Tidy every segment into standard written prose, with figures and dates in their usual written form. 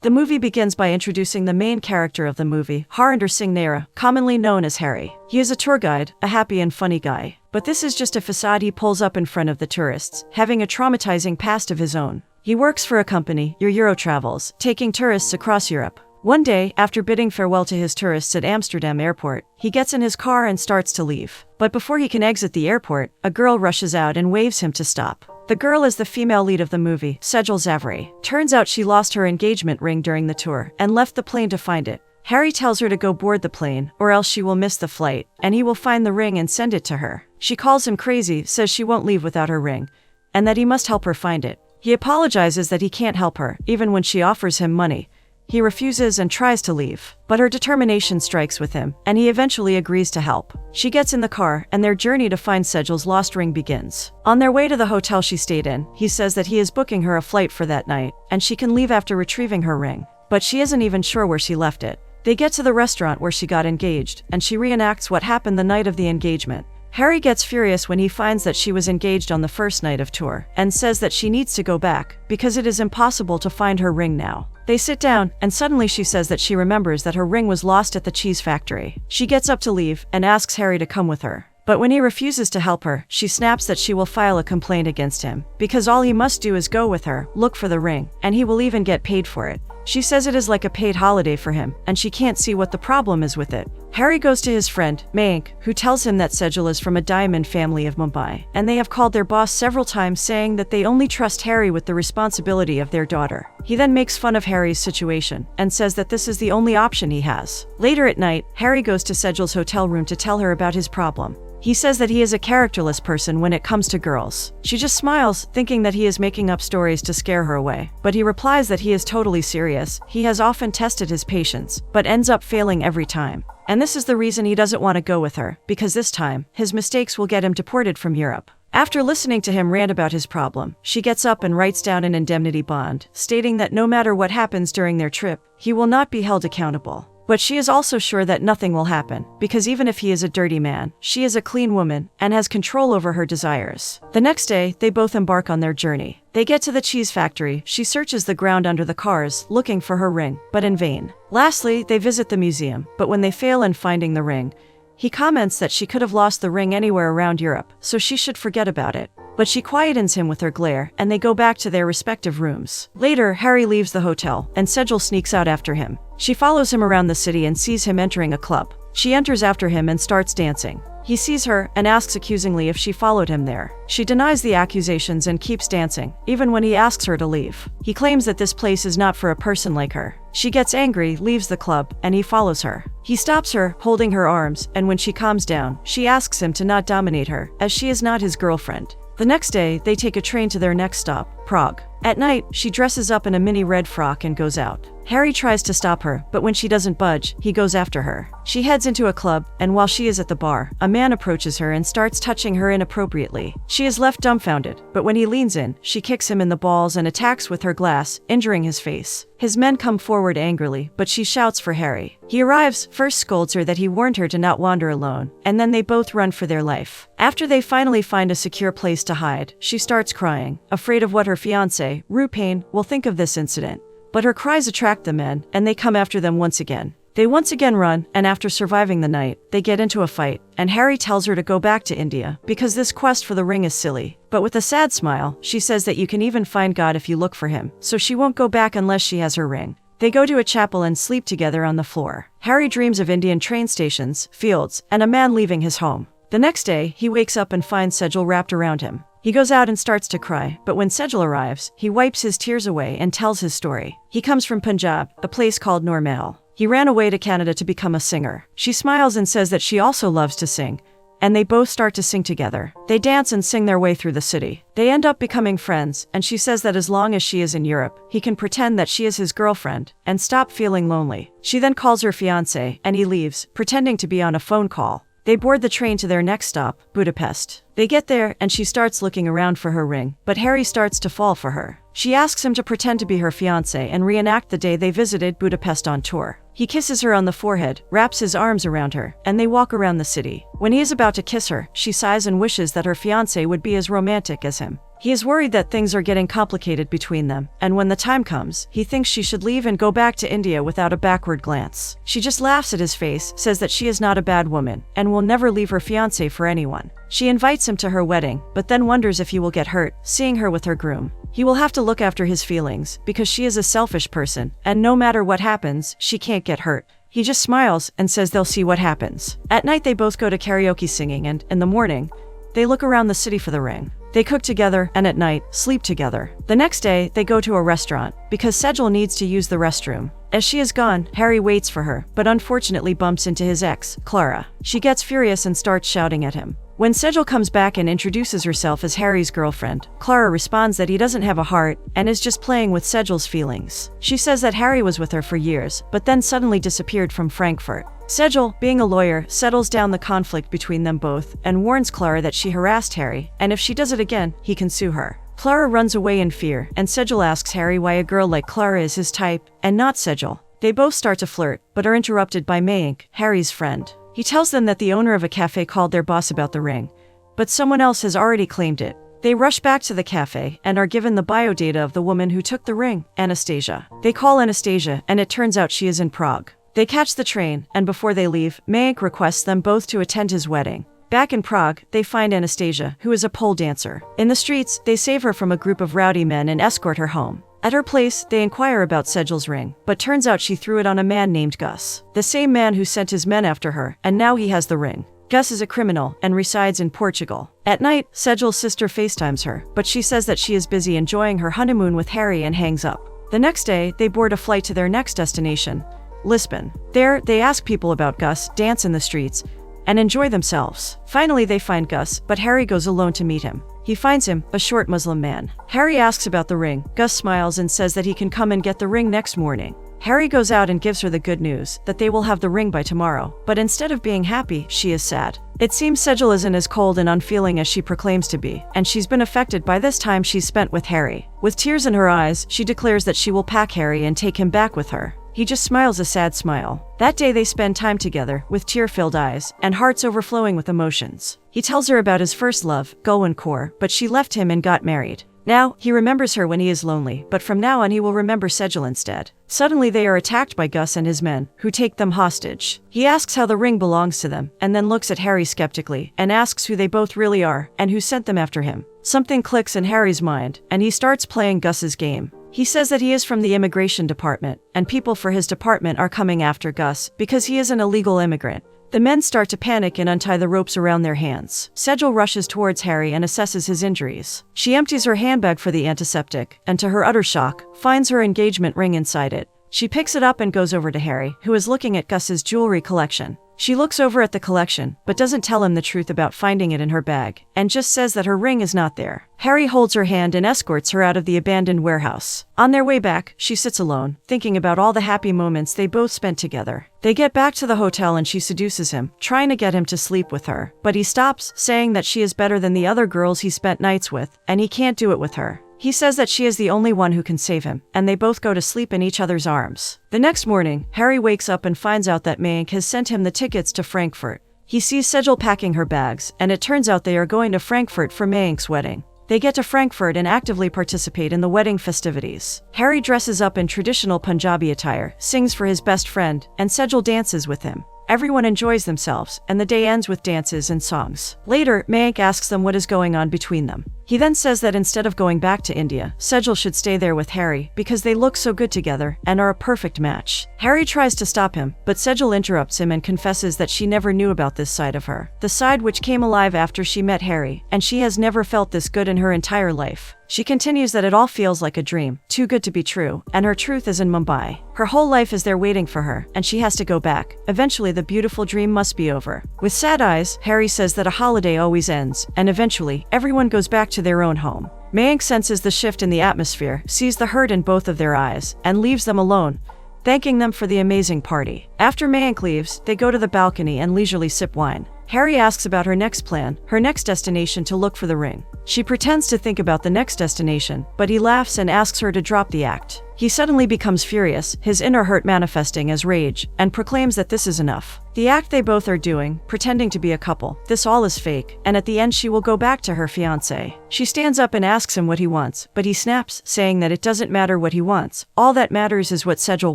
The movie begins by introducing the main character of the movie, Harinder Singh Nehra, commonly known as Harry. He is a tour guide, a happy and funny guy. But this is just a facade he pulls up in front of the tourists, having a traumatizing past of his own. He works for a company, Eurotravels, taking tourists across Europe. One day, after bidding farewell to his tourists at Amsterdam airport, he gets in his car and starts to leave. But before he can exit the airport, a girl rushes out and waves him to stop. The girl is the female lead of the movie, Sejal Zaveri. Turns out she lost her engagement ring during the tour and left the plane to find it. Harry tells her to go board the plane, or else she will miss the flight, and he will find the ring and send it to her. She calls him crazy, says she won't leave without her ring, and that he must help her find it. He apologizes that he can't help her, even when she offers him money. He refuses and tries to leave, but her determination strikes with him, and he eventually agrees to help. She gets in the car, and their journey to find Sejal's lost ring begins. On their way to the hotel she stayed in, he says that he is booking her a flight for that night, and she can leave after retrieving her ring. But she isn't even sure where she left it. They get to the restaurant where she got engaged, and she reenacts what happened the night of the engagement. Harry gets furious when he finds that she was engaged on the first night of tour, and says that she needs to go back, because it is impossible to find her ring now. They sit down, and suddenly she says that she remembers that her ring was lost at the cheese factory. She gets up to leave, and asks Harry to come with her. But when he refuses to help her, she snaps that she will file a complaint against him, because all he must do is go with her, look for the ring, and he will even get paid for it. She says it is like a paid holiday for him, and she can't see what the problem is with it. Harry goes to his friend, Mayank, who tells him that Sejal is from a diamond family of Mumbai, and they have called their boss several times saying that they only trust Harry with the responsibility of their daughter. He then makes fun of Harry's situation, and says that this is the only option he has. Later at night, Harry goes to Sejal's hotel room to tell her about his problem. He says that he is a characterless person when it comes to girls. She just smiles, thinking that he is making up stories to scare her away. But he replies that he is totally serious. He has often tested his patience, but ends up failing every time. And this is the reason he doesn't want to go with her, because this time, his mistakes will get him deported from Europe. After listening to him rant about his problem, she gets up and writes down an indemnity bond, stating that no matter what happens during their trip, he will not be held accountable. But she is also sure that nothing will happen, because even if he is a dirty man, she is a clean woman and has control over her desires. The next day, they both embark on their journey. They get to the cheese factory. She searches the ground under the cars, looking for her ring, but in vain. Lastly, they visit the museum, but when they fail in finding the ring, he comments that she could have lost the ring anywhere around Europe, so she should forget about it. But she quietens him with her glare, and they go back to their respective rooms. Later, Harry leaves the hotel, and Sejal sneaks out after him. She follows him around the city and sees him entering a club. She enters after him and starts dancing. He sees her and asks accusingly if she followed him there. She denies the accusations and keeps dancing, even when he asks her to leave. He claims that this place is not for a person like her. She gets angry, leaves the club, and he follows her. He stops her, holding her arms, and when she calms down, she asks him to not dominate her, as she is not his girlfriend. The next day, they take a train to their next stop, Prague. At night, she dresses up in a mini red frock and goes out. Harry tries to stop her, but when she doesn't budge, he goes after her. She heads into a club, and while she is at the bar, a man approaches her and starts touching her inappropriately. She is left dumbfounded, but when he leans in, she kicks him in the balls and attacks with her glass, injuring his face. His men come forward angrily, but she shouts for Harry. He arrives, first scolds her that he warned her to not wander alone, and then they both run for their life. After they finally find a secure place to hide, she starts crying, afraid of what her fiancé, Rupain, will think of this incident. But her cries attract the men, and they come after them once again. They once again run, and after surviving the night, they get into a fight, and Harry tells her to go back to India, because this quest for the ring is silly. But with a sad smile, she says that you can even find God if you look for him, so she won't go back unless she has her ring. They go to a chapel and sleep together on the floor. Harry dreams of Indian train stations, fields, and a man leaving his home. The next day, he wakes up and finds Sejal wrapped around him. He goes out and starts to cry, but when Sejal arrives, he wipes his tears away and tells his story. He comes from Punjab, a place called Normal. He ran away to Canada to become a singer. She smiles and says that she also loves to sing, and they both start to sing together. They dance and sing their way through the city. They end up becoming friends, and she says that as long as she is in Europe, he can pretend that she is his girlfriend and stop feeling lonely. She then calls her fiancé, and he leaves, pretending to be on a phone call. They board the train to their next stop, Budapest. They get there, and she starts looking around for her ring, but Harry starts to fall for her. She asks him to pretend to be her fiancé and reenact the day they visited Budapest on tour. He kisses her on the forehead, wraps his arms around her, and they walk around the city. When he is about to kiss her, she sighs and wishes that her fiancé would be as romantic as him. He is worried that things are getting complicated between them, and when the time comes, he thinks she should leave and go back to India without a backward glance. She just laughs at his face, says that she is not a bad woman, and will never leave her fiancé for anyone. She invites him to her wedding, but then wonders if he will get hurt, seeing her with her groom. He will have to look after his feelings, because she is a selfish person, and no matter what happens, she can't get hurt. He just smiles and says they'll see what happens. At night they both go to karaoke singing, and, in the morning, they look around the city for the ring. They cook together, and at night, sleep together. The next day, they go to a restaurant, because Sejal needs to use the restroom. As she is gone, Harry waits for her, but unfortunately bumps into his ex, Clara. She gets furious and starts shouting at him. When Sejal comes back and introduces herself as Harry's girlfriend, Clara responds that he doesn't have a heart and is just playing with Sejal's feelings. She says that Harry was with her for years, but then suddenly disappeared from Frankfurt. Sejal, being a lawyer, settles down the conflict between them both and warns Clara that she harassed Harry, and if she does it again, he can sue her. Clara runs away in fear, and Sejal asks Harry why a girl like Clara is his type, and not Sejal. They both start to flirt, but are interrupted by Mayank, Harry's friend. He tells them that the owner of a cafe called their boss about the ring, but someone else has already claimed it. They rush back to the cafe and are given the biodata of the woman who took the ring, Anastasia. They call Anastasia, and it turns out she is in Prague. They catch the train, and before they leave, Mayank requests them both to attend his wedding. Back in Prague, they find Anastasia, who is a pole dancer. In the streets, they save her from a group of rowdy men and escort her home. At her place, they inquire about Sejal's ring, but turns out she threw it on a man named Gus, the same man who sent his men after her, and now he has the ring. Gus is a criminal and resides in Portugal. At night, Sejal's sister FaceTimes her, but she says that she is busy enjoying her honeymoon with Harry and hangs up. The next day, they board a flight to their next destination, Lisbon. There, they ask people about Gus, dance in the streets, and enjoy themselves. Finally, they find Gus, but Harry goes alone to meet him. He finds him, a short Muslim man. Harry asks about the ring. Gus smiles and says that he can come and get the ring next morning. Harry goes out and gives her the good news, that they will have the ring by tomorrow, but instead of being happy, she is sad. It seems Sejal isn't as cold and unfeeling as she proclaims to be, and she's been affected by this time she's spent with Harry. With tears in her eyes, she declares that she will pack Harry and take him back with her. He just smiles a sad smile. That day they spend time together, with tear-filled eyes, and hearts overflowing with emotions. He tells her about his first love, Gulwin Kaur, but she left him and got married. Now, he remembers her when he is lonely, but from now on he will remember Sejal instead. Suddenly they are attacked by Gus and his men, who take them hostage. He asks how the ring belongs to them, and then looks at Harry skeptically, and asks who they both really are, and who sent them after him. Something clicks in Harry's mind, and he starts playing Gus's game. He says that he is from the immigration department, and people for his department are coming after Gus, because he is an illegal immigrant. The men start to panic and untie the ropes around their hands. Sejal rushes towards Harry and assesses his injuries. She empties her handbag for the antiseptic, and to her utter shock, finds her engagement ring inside it. She picks it up and goes over to Harry, who is looking at Gus's jewelry collection. She looks over at the collection, but doesn't tell him the truth about finding it in her bag, and just says that her ring is not there. Harry holds her hand and escorts her out of the abandoned warehouse. On their way back, she sits alone, thinking about all the happy moments they both spent together. They get back to the hotel and she seduces him, trying to get him to sleep with her. But he stops, saying that she is better than the other girls he spent nights with, and he can't do it with her. He says that she is the only one who can save him, and they both go to sleep in each other's arms. The next morning, Harry wakes up and finds out that Mayank has sent him the tickets to Frankfurt. He sees Sejal packing her bags, and it turns out they are going to Frankfurt for Mayank's wedding. They get to Frankfurt and actively participate in the wedding festivities. Harry dresses up in traditional Punjabi attire, sings for his best friend, and Sejal dances with him. Everyone enjoys themselves, and the day ends with dances and songs. Later, Mayank asks them what is going on between them. He then says that instead of going back to India, Sejal should stay there with Harry because they look so good together and are a perfect match. Harry tries to stop him, but Sejal interrupts him and confesses that she never knew about this side of her, the side which came alive after she met Harry, and she has never felt this good in her entire life. She continues that it all feels like a dream, too good to be true, and her truth is in Mumbai. Her whole life is there waiting for her, and she has to go back. Eventually, the beautiful dream must be over. With sad eyes, Harry says that a holiday always ends, and eventually, everyone goes back to their own home. Mayank senses the shift in the atmosphere, sees the hurt in both of their eyes, and leaves them alone, thanking them for the amazing party. After Mayank leaves, they go to the balcony and leisurely sip wine. Harry asks about her next plan, her next destination to look for the ring. She pretends to think about the next destination, but he laughs and asks her to drop the act. He suddenly becomes furious, his inner hurt manifesting as rage, and proclaims that this is enough. The act they both are doing, pretending to be a couple, this all is fake, and at the end she will go back to her fiancé. She stands up and asks him what he wants, but he snaps, saying that it doesn't matter what he wants. All that matters is what Sejal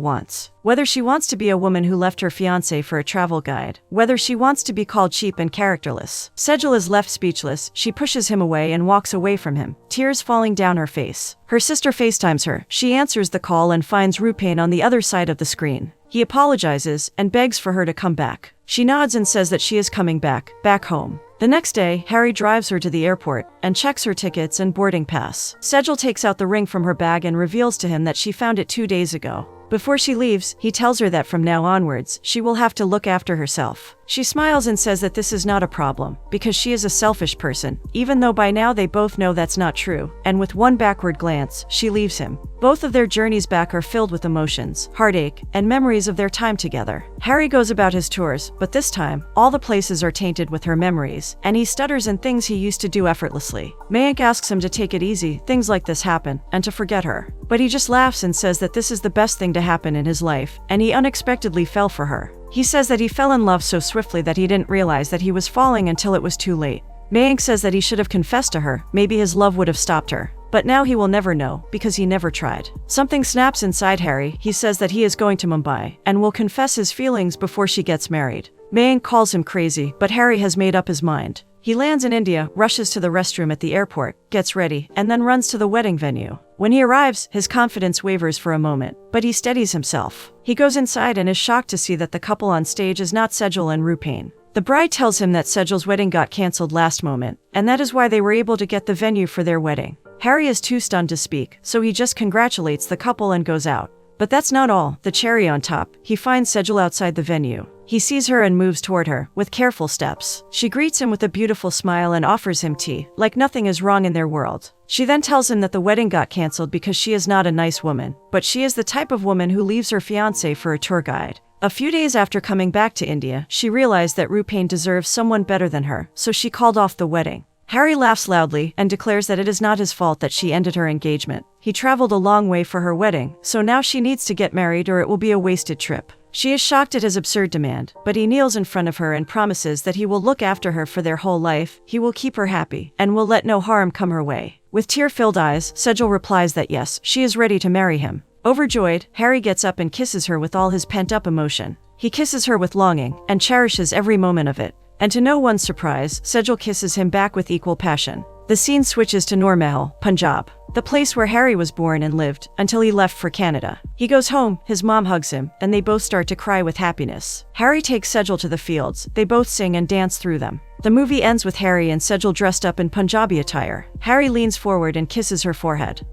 wants. Whether she wants to be a woman who left her fiancé for a travel guide, whether she wants to be called cheap and characterless. Sejal is left speechless, she pushes him away and walks away from him, tears falling down her face. Her sister FaceTimes her, she answers the call and finds Rupain on the other side of the screen. He apologizes and begs for her to come back. She nods and says that she is coming back home. The next day, Harry drives her to the airport and checks her tickets and boarding pass. Sejal takes out the ring from her bag and reveals to him that she found it 2 days ago. Before she leaves, he tells her that from now onwards, she will have to look after herself. She smiles and says that this is not a problem, because she is a selfish person, even though by now they both know that's not true, and with one backward glance, she leaves him. Both of their journeys back are filled with emotions, heartache, and memories of their time together. Harry goes about his tours, but this time, all the places are tainted with her memories, and he stutters in things he used to do effortlessly. Mayank asks him to take it easy, things like this happen, and to forget her. But he just laughs and says that this is the best thing to happen in his life, and he unexpectedly fell for her. He says that he fell in love so swiftly that he didn't realize that he was falling until it was too late. Mayank says that he should have confessed to her, maybe his love would have stopped her. But now he will never know, because he never tried. Something snaps inside Harry, he says that he is going to Mumbai, and will confess his feelings before she gets married. Mayank calls him crazy, but Harry has made up his mind. He lands in India, rushes to the restroom at the airport, gets ready, and then runs to the wedding venue. When he arrives, his confidence wavers for a moment, but he steadies himself. He goes inside and is shocked to see that the couple on stage is not Sejal and Rupain. The bride tells him that Sejal's wedding got cancelled last moment, and that is why they were able to get the venue for their wedding. Harry is too stunned to speak, so he just congratulates the couple and goes out. But that's not all. The cherry on top, he finds Sejal outside the venue. He sees her and moves toward her, with careful steps. She greets him with a beautiful smile and offers him tea, like nothing is wrong in their world. She then tells him that the wedding got cancelled because she is not a nice woman, but she is the type of woman who leaves her fiancé for a tour guide. A few days after coming back to India, she realized that Rupain deserves someone better than her, so she called off the wedding. Harry laughs loudly and declares that it is not his fault that she ended her engagement. He traveled a long way for her wedding, so now she needs to get married or it will be a wasted trip. She is shocked at his absurd demand, but he kneels in front of her and promises that he will look after her for their whole life, he will keep her happy, and will let no harm come her way. With tear-filled eyes, Sejal replies that yes, she is ready to marry him. Overjoyed, Harry gets up and kisses her with all his pent-up emotion. He kisses her with longing, and cherishes every moment of it. And to no one's surprise, Sejal kisses him back with equal passion. The scene switches to Noor Mahal, Punjab, the place where Harry was born and lived, until he left for Canada. He goes home, his mom hugs him, and they both start to cry with happiness. Harry takes Sejal to the fields, they both sing and dance through them. The movie ends with Harry and Sejal dressed up in Punjabi attire. Harry leans forward and kisses her forehead.